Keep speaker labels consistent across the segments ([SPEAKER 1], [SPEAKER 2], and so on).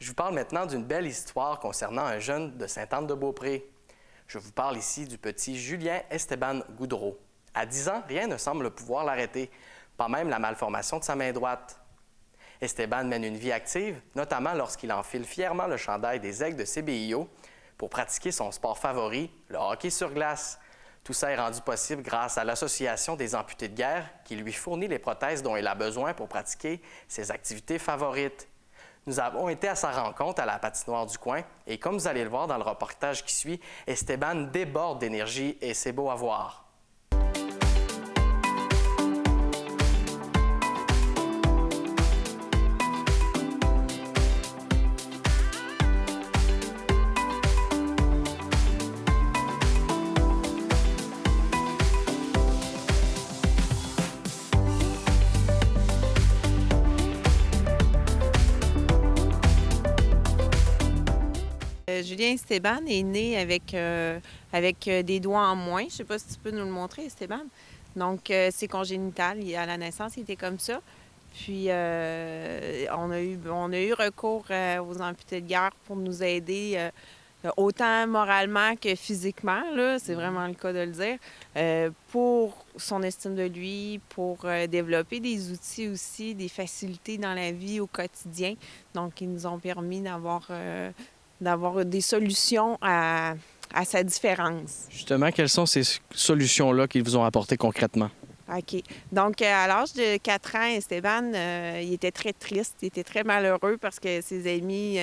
[SPEAKER 1] Je vous parle maintenant d'une belle histoire concernant un jeune de Sainte-Anne-de-Beaupré. Je vous parle ici du petit Julien Esteban Goudreau. À 10 ans, rien ne semble pouvoir l'arrêter, pas même la malformation de sa main droite. Esteban mène une vie active, notamment lorsqu'il enfile fièrement le chandail des Aigles de CBIO pour pratiquer son sport favori, le hockey sur glace. Tout ça est rendu possible grâce à l'Association des amputés de guerre qui lui fournit les prothèses dont il a besoin pour pratiquer ses activités favorites. Nous avons été à sa rencontre à la patinoire du coin et comme vous allez le voir dans le reportage qui suit, Esteban déborde d'énergie et c'est beau à voir.
[SPEAKER 2] Julien Esteban est né avec des doigts en moins. Je ne sais pas si tu peux nous le montrer, Esteban. Donc, c'est congénital. À la naissance, il était comme ça. Puis, on a eu recours aux amputés de guerre pour nous aider, autant moralement que physiquement, là, c'est vraiment le cas de le dire, pour son estime de lui, pour développer des outils aussi, des facilités dans la vie au quotidien. Donc, ils nous ont permis d'avoir des solutions à sa différence.
[SPEAKER 1] Justement, quelles sont ces solutions-là qu'ils vous ont apportées concrètement?
[SPEAKER 2] OK. Donc, à l'âge de 4 ans, Esteban, il était très triste, il était très malheureux parce que ses amis,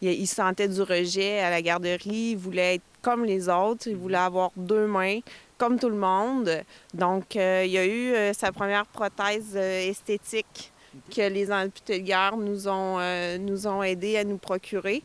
[SPEAKER 2] il sentait du rejet à la garderie, il voulait être comme les autres, il voulait avoir 2 mains, comme tout le monde. Donc, il a eu sa première prothèse esthétique que les amputés de guerre nous ont aidés à nous procurer.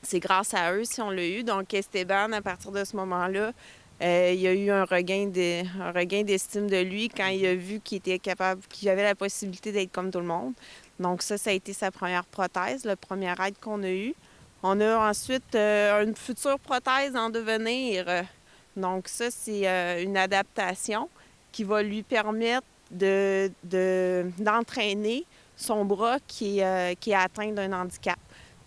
[SPEAKER 2] C'est grâce à eux si on l'a eu. Donc, Esteban, à partir de ce moment-là, il a eu un regain d'estime de lui quand il a vu qu'il était capable, qu'il avait la possibilité d'être comme tout le monde. Donc, ça a été sa première prothèse, la première aide qu'on a eue. On a ensuite une future prothèse en devenir. Donc, ça, c'est une adaptation qui va lui permettre d'entraîner son bras qui est atteint d'un handicap,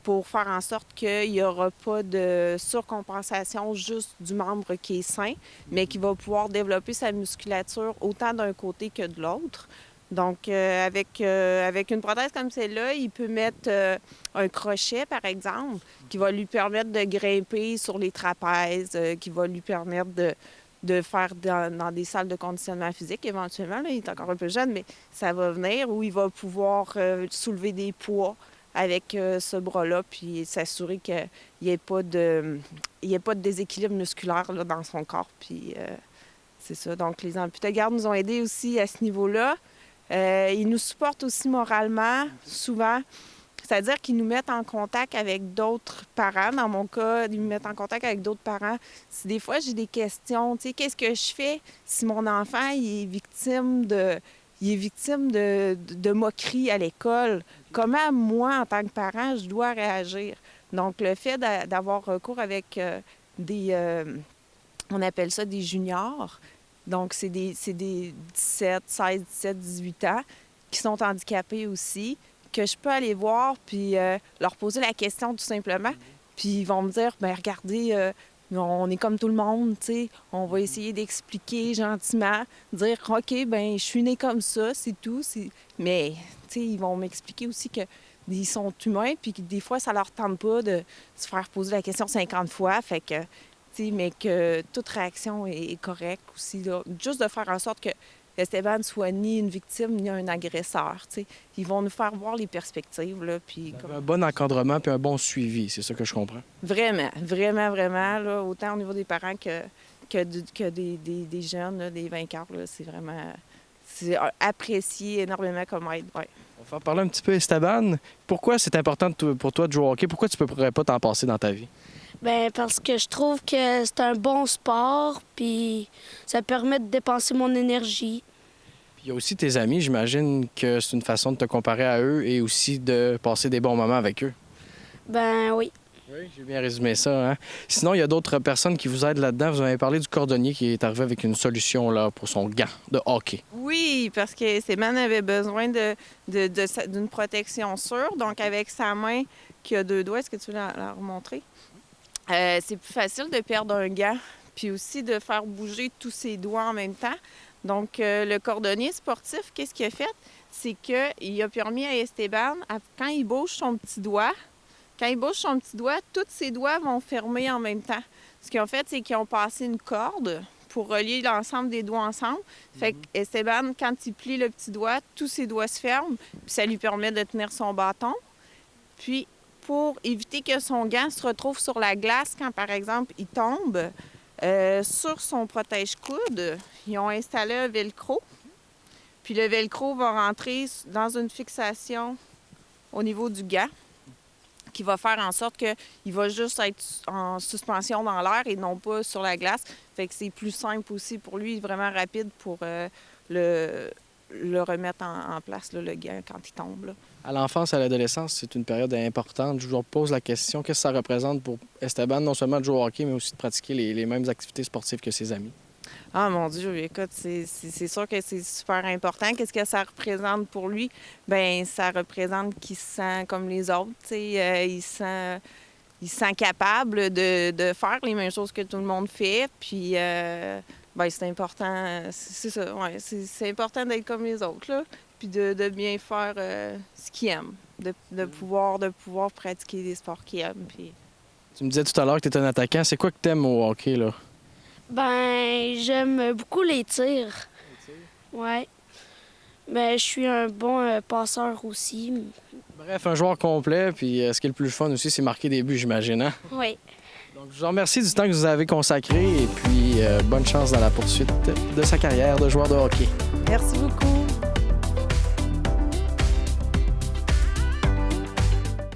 [SPEAKER 2] pour faire en sorte qu'il n'y aura pas de surcompensation juste du membre qui est sain, mais qui va pouvoir développer sa musculature autant d'un côté que de l'autre. Donc, avec une prothèse comme celle-là, il peut mettre un crochet, par exemple, qui va lui permettre de grimper sur les trapèzes, qui va lui permettre de faire dans des salles de conditionnement physique, éventuellement. Là, il est encore un peu jeune, mais ça va venir, où il va pouvoir soulever des poids avec ce bras-là, puis s'assurer qu'il n'y ait pas de déséquilibre musculaire là, dans son corps. Puis c'est ça. Donc, les amputés de garde nous ont aidés aussi à ce niveau-là. Ils nous supportent aussi moralement, souvent. C'est-à-dire qu'ils nous mettent en contact avec d'autres parents. Dans mon cas, ils me mettent en contact avec d'autres parents. Si des fois, j'ai des questions, tu sais, qu'est-ce que je fais si mon enfant il est victime de moqueries à l'école? Comment, moi, en tant que parent, je dois réagir? Donc, le fait d'avoir recours avec on appelle ça des juniors. Donc, c'est des 16, 17, 18 ans qui sont handicapés aussi, que je peux aller voir puis leur poser la question tout simplement. Puis ils vont me dire, bien, regardez, on est comme tout le monde, tu sais. On va essayer d'expliquer gentiment, dire, OK, bien, je suis née comme ça, c'est tout. Mais, tu sais, ils vont m'expliquer aussi qu'ils sont humains, puis que des fois, ça leur tente pas de se faire poser la question 50 fois. Fait que, tu sais, mais que toute réaction est correcte aussi, là. Juste de faire en sorte que Esteban soit ni une victime ni un agresseur, tu sais. Ils vont nous faire voir les perspectives, là, puis...
[SPEAKER 1] Un bon encadrement puis un bon suivi, c'est ça que je comprends.
[SPEAKER 2] Vraiment, vraiment, vraiment, là, autant au niveau des parents que des jeunes, là, des vainqueurs, là, c'est vraiment... C'est apprécié énormément comme aide, ouais.
[SPEAKER 1] On va parler un petit peu, Esteban. Pourquoi c'est important pour toi de jouer au hockey? Pourquoi tu ne pourrais pas t'en passer dans ta vie?
[SPEAKER 3] Bien, parce que je trouve que c'est un bon sport, puis ça permet de dépenser mon énergie.
[SPEAKER 1] Puis il y a aussi tes amis, j'imagine que c'est une façon de te comparer à eux et aussi de passer des bons moments avec eux.
[SPEAKER 3] Ben oui.
[SPEAKER 1] Oui, j'ai bien résumé ça. Hein? Sinon, il y a d'autres personnes qui vous aident là-dedans. Vous avez parlé du cordonnier qui est arrivé avec une solution là, pour son gant de hockey.
[SPEAKER 2] Oui, parce que Esteban avait besoin d'une protection sûre. Donc, avec sa main qui a 2 doigts, est-ce que tu veux la remontrer? C'est plus facile de perdre un gant, puis aussi de faire bouger tous ses doigts en même temps. Donc, le cordonnier sportif, qu'est-ce qu'il a fait? C'est qu'il a permis à Esteban, quand il bouge son petit doigt, tous ses doigts vont fermer en même temps. Ce qu'ils ont fait, c'est qu'ils ont passé une corde pour relier l'ensemble des doigts ensemble. Fait que Esteban, quand il plie le petit doigt, tous ses doigts se ferment, puis ça lui permet de tenir son bâton. Puis, pour éviter que son gant se retrouve sur la glace quand, par exemple, il tombe, sur son protège-coude, ils ont installé un velcro. Puis le velcro va rentrer dans une fixation au niveau du gant qui va faire en sorte qu'il va juste être en suspension dans l'air et non pas sur la glace. Fait que c'est plus simple aussi pour lui, vraiment rapide pour le remettre en place, là, le gant, quand il tombe. Là.
[SPEAKER 1] À l'enfance, à l'adolescence, c'est une période importante. Je vous pose la question, qu'est-ce que ça représente pour Esteban, non seulement de jouer au hockey, mais aussi de pratiquer les mêmes activités sportives que ses amis?
[SPEAKER 2] Ah mon Dieu, écoute, c'est sûr que c'est super important. Qu'est-ce que ça représente pour lui? Bien, ça représente qu'il se sent comme les autres. Il se sent capable de faire les mêmes choses que tout le monde fait. Puis, bien, c'est important. C'est ça, ouais, c'est important d'être comme les autres, là. Puis de bien faire ce qu'il aime. De pouvoir pratiquer des sports qu'il aime. Puis...
[SPEAKER 1] Tu me disais tout à l'heure que tu étais un attaquant. C'est quoi que tu aimes au hockey, là?
[SPEAKER 3] Ben, j'aime beaucoup les tirs. Ouais. Ben, je suis un bon passeur aussi.
[SPEAKER 1] Bref, un joueur complet. Puis ce qui est le plus fun aussi, c'est marquer des buts, j'imagine. Hein?
[SPEAKER 3] Oui.
[SPEAKER 1] Donc, je vous remercie du temps que vous avez consacré. Et puis, bonne chance dans la poursuite de sa carrière de joueur de hockey.
[SPEAKER 2] Merci beaucoup.